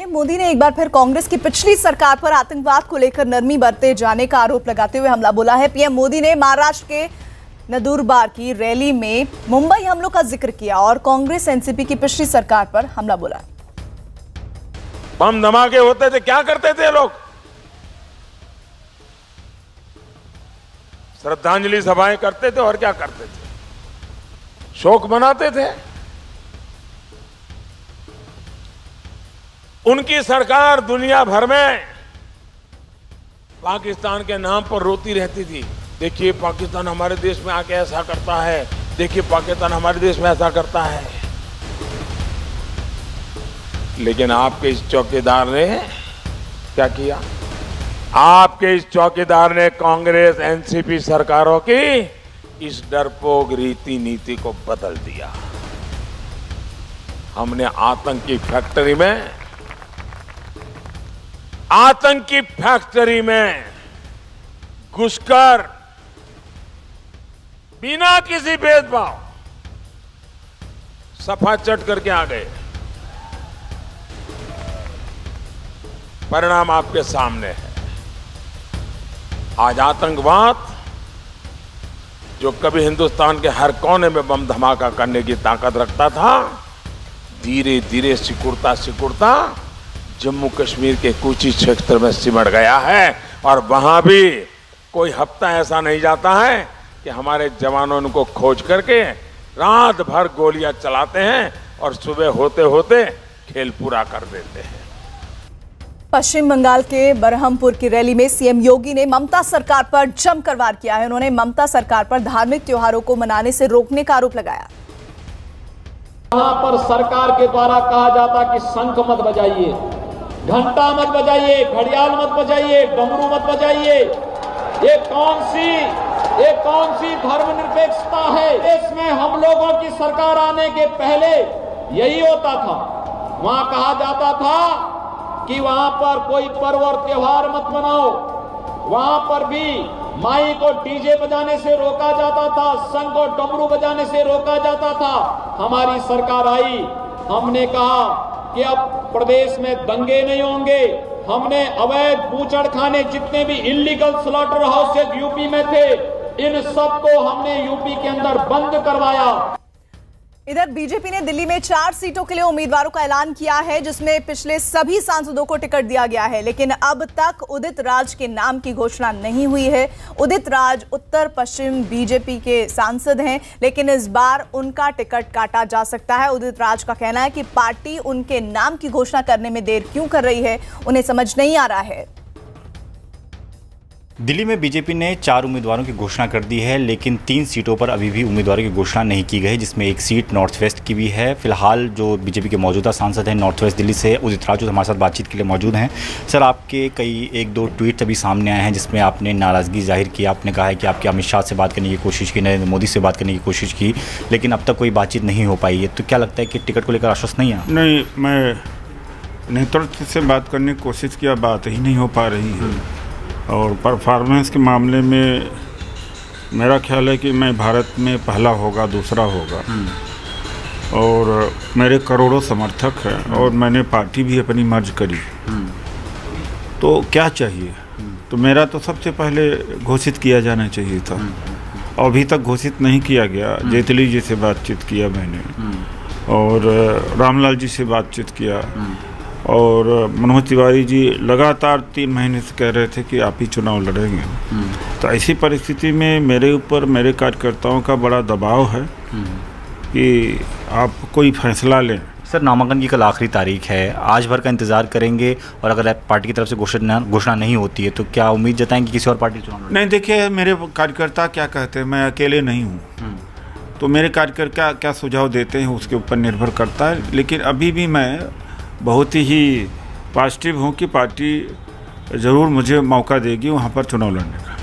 PM Modi ने एक बार फिर कांग्रेस की पिछली सरकार पर आतंकवाद को लेकर नरमी बरते जाने का आरोप लगाते हुए हमला बोला है। पीएम मोदी ने महाराष्ट्र के नंदुरबार की रैली में मुंबई हमलों का जिक्र किया और कांग्रेस एनसीपी की पिछली सरकार पर हमला बोला। बम धमाके होते थे, क्या करते थे लोग? श्रद्धांजलि सभाएं करते थे और क्या करते थे? शोक मनाते थे। उनकी सरकार दुनिया भर में पाकिस्तान के नाम पर रोती रहती थी। देखिए पाकिस्तान हमारे देश में आके ऐसा करता है, देखिए पाकिस्तान हमारे देश में ऐसा करता है। लेकिन आपके इस चौकीदार ने क्या किया? आपके इस चौकीदार ने कांग्रेस एनसीपी सरकारों की इस डरपोक रीति नीति को बदल दिया। हमने आतंकी फैक्ट्री में घुसकर बिना किसी भेदभाव सफा चट करके आ गए। परिणाम आपके सामने है। आज आतंकवाद जो कभी हिंदुस्तान के हर कोने में बम धमाका करने की ताकत रखता था, धीरे धीरे सिकुड़ता जम्मू कश्मीर के कुछ ही क्षेत्र में सिमट गया है। और वहां भी कोई हफ्ता ऐसा नहीं जाता है कि हमारे जवानों उनको खोज करके रात भर गोलियां चलाते हैं और सुबह होते होते खेल पूरा कर देते हैं। पश्चिम बंगाल के बरहमपुर की रैली में सीएम योगी ने ममता सरकार पर जमकर वार किया है। उन्होंने ममता सरकार पर धार्मिक त्योहारों को मनाने से रोकने का आरोप लगाया। यहाँ पर सरकार के द्वारा कहा जाता कि शंख मत बजाइए, घंटा मत बजाइए, घड़ियाल मत बजाइए, डमरू मत बजाइए। ये कौन सी धर्मनिरपेक्षता है? इसमें हम लोगों की सरकार आने के पहले यही होता था। वहां कहा जाता था कि वहां पर कोई पर्व और त्योहार मत मनाओ। वहां पर भी माई को डीजे बजाने से रोका जाता था, शंख और डमरू बजाने से रोका जाता था। हमारी सरकार आई, हमने कहा कि अब प्रदेश में दंगे नहीं होंगे। हमने अवैध बूचड़खाने जितने भी इलीगल स्लॉटर हाउसेज यूपी में थे, इन सबको हमने यूपी के अंदर बंद करवाया। इधर बीजेपी ने दिल्ली में 4 सीटों के लिए उम्मीदवारों का ऐलान किया है, जिसमें पिछले सभी सांसदों को टिकट दिया गया है। लेकिन अब तक उदित राज के नाम की घोषणा नहीं हुई है। उदित राज उत्तर पश्चिम बीजेपी के सांसद हैं, लेकिन इस बार उनका टिकट काटा जा सकता है। उदित राज का कहना है कि पार्टी उनके नाम की घोषणा करने में देर क्यों कर रही है, उन्हें समझ नहीं आ रहा है। दिल्ली में बीजेपी ने 4 उम्मीदवारों की घोषणा कर दी है, लेकिन 3 सीटों पर अभी भी उम्मीदवारों की घोषणा नहीं की गई, जिसमें एक सीट नॉर्थ वेस्ट की भी है। फिलहाल जो बीजेपी के मौजूदा सांसद हैं नॉर्थ वेस्ट दिल्ली से, उदित राज हमारे साथ बातचीत के लिए मौजूद हैं। सर, आपके कई 1-2 ट्वीट अभी सामने आए हैं जिसमें आपने नाराज़गी जाहिर की। आपने कहा है कि आपके अमित शाह से बात करने की कोशिश की, नरेंद्र मोदी से बात करने की कोशिश की, लेकिन अब तक कोई बातचीत नहीं हो पाई है। तो क्या लगता है कि टिकट को लेकर आश्वस्त नहीं है? नहीं, मैं नेतृत्व से बात करने की कोशिश किया, बात ही नहीं हो पा रही है। और परफॉर्मेंस के मामले में मेरा ख्याल है कि मैं भारत में पहला होगा, दूसरा होगा। और मेरे करोड़ों समर्थक हैं और मैंने पार्टी भी अपनी मर्ज करी। तो क्या चाहिए? तो मेरा तो सबसे पहले घोषित किया जाना चाहिए था, और अभी तक घोषित नहीं किया गया। जेटली जी से बातचीत किया मैंने, और रामलाल जी से बातचीत किया, और मनोज तिवारी जी लगातार 3 महीने से कह रहे थे कि आप ही चुनाव लड़ेंगे। तो ऐसी परिस्थिति में मेरे ऊपर मेरे कार्यकर्ताओं का बड़ा दबाव है कि आप कोई फैसला लें। सर, नामांकन की कल आखिरी तारीख है, आज भर का इंतजार करेंगे, और अगर पार्टी की तरफ से घोषणा नहीं होती है तो क्या उम्मीद जताएंगे किसी और पार्टी चुनाव? नहीं, देखिए मेरे कार्यकर्ता क्या कहते हैं, मैं अकेले नहीं हूँ। तो मेरे कार्यकर्ता क्या सुझाव देते हैं उसके ऊपर निर्भर करता है। लेकिन अभी भी मैं बहुत ही पॉजिटिव हूँ कि पार्टी ज़रूर मुझे मौका देगी वहाँ पर चुनाव लड़ने का।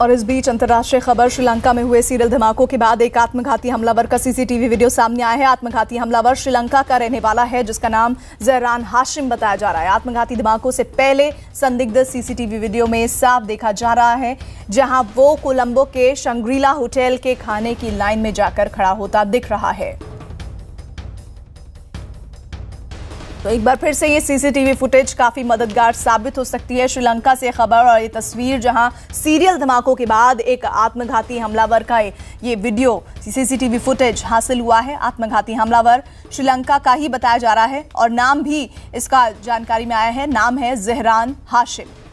और इस बीच अंतर्राष्ट्रीय खबर, श्रीलंका में हुए सीरियल धमाकों के बाद एक आत्मघाती हमलावर का सीसीटीवी वीडियो सामने आया है। आत्मघाती हमलावर श्रीलंका का रहने वाला है, जिसका नाम जहरान हाशिम बताया जा रहा है। आत्मघाती धमाकों से पहले संदिग्ध सीसीटीवी वीडियो में साफ देखा जा रहा है, जहां वो कोलंबो के शंग्रीला होटल के खाने की लाइन में जाकर खड़ा होता दिख रहा है। तो एक बार फिर से ये सीसीटीवी फुटेज काफी मददगार साबित हो सकती है। श्रीलंका से खबर और ये तस्वीर, जहां सीरियल धमाकों के बाद एक आत्मघाती हमलावर का ये वीडियो सीसीटीवी फुटेज हासिल हुआ है। आत्मघाती हमलावर श्रीलंका का ही बताया जा रहा है और नाम भी इसका जानकारी में आया है, नाम है ज़हरान हाशिम।